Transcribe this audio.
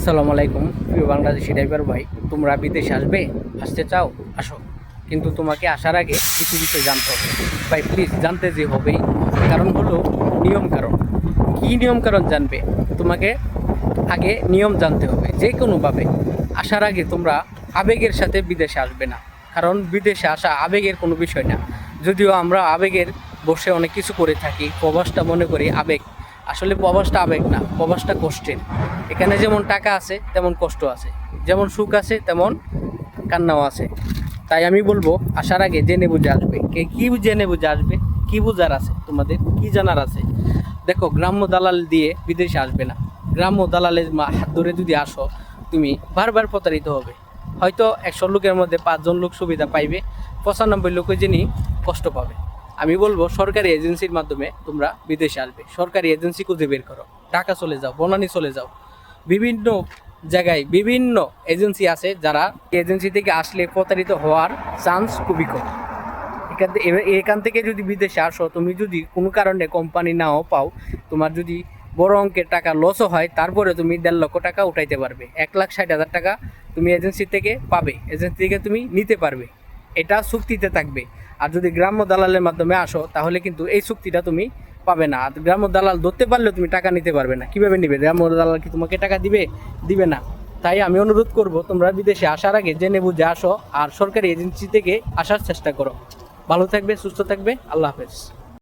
আসসালামু আলাইকুম প্রিয় বাংলাদেশি ড্রাইভার ভাই, তোমরা বিদেশে আসতে চাও আসো, কিন্তু তোমাকে আসার আগে কিছু বিষয় জানতে হবে ভাই, প্লিজ জানতে যে হবেই। কারণ হলো নিয়মকানুন। কী নিয়মকানুন জানবে? তোমাকে আগে নিয়ম জানতে হবে। যে কোনোভাবে আসার আগে তোমরা আবেগের সাথে বিদেশে আসবে না, কারণ বিদেশে আসা আবেগের কোনো বিষয় না। যদিও আমরা আবেগের বসে অনেক কিছু করে থাকি, প্রবাসটা মনে করি আবেগ, আসলে প্রবাসটা আবেগ না, প্রবাসটা কষ্টের। এখানে যেমন টাকা আছে তেমন কষ্ট আছে, যেমন সুখ আছে তেমন কান্নাও আছে। তাই আমি বলবো আসার আগে জেনে বুঝে আসবে। কে কী জেনে বুঝে আসবে? কী বুঝার আছে তোমাদের, কী জানার আছে? দেখো, গ্রাম্য দালাল দিয়ে বিদেশে আসবে না। গ্রাম্য দালালের হাত ধরে যদি আসো, তুমি বারবার প্রতারিত হবে। হয়তো 100 লোকের মধ্যে 5 জন লোক সুবিধা পাইবে, 95 লোক যিনি কষ্ট পাবে। আমি বলবো সরকারি এজেন্সির মাধ্যমে তোমরা বিদেশে আসবে। সরকারি এজেন্সি খুঁজে বের করো, ঢাকা চলে যাও, বনানী চলে যাও, বিভিন্ন জায়গায় বিভিন্ন এজেন্সি আছে, যারা এজেন্সি থেকে আসলে প্রতারিত হওয়ার চান্স খুবই কম। এখান থেকে যদি বিদেশে আসো, তুমি যদি কোনো কারণে কোম্পানি নাও পাও, তোমার যদি বড় অঙ্কের টাকা লসও হয়, তারপরে তুমি 1.5 লক্ষ টাকা উঠাইতে পারবে। 1,60,000 টাকা তুমি এজেন্সি থেকে পাবে, এজেন্সি থেকে তুমি নিতে পারবে। এটা চুক্তিতে থাকবে। আর যদি গ্রাম্য দালালের মাধ্যমে আসো, তাহলে কিন্তু এই চুক্তিটা তুমি পাবে না। আর গ্রাম্য দালাল ধরতে পারলেও তুমি টাকা নিতে পারবে না। কীভাবে নিবে? গ্রাম্য দালাল কি তোমাকে টাকা দিবে না। তাই আমি অনুরোধ করব, তোমরা বিদেশে আসার আগে জেনে বুঝে আসো, আর সরকারি এজেন্সি থেকে আসার চেষ্টা করো। ভালো থাকবে, সুস্থ থাকবে, আল্লাহ হাফেজ।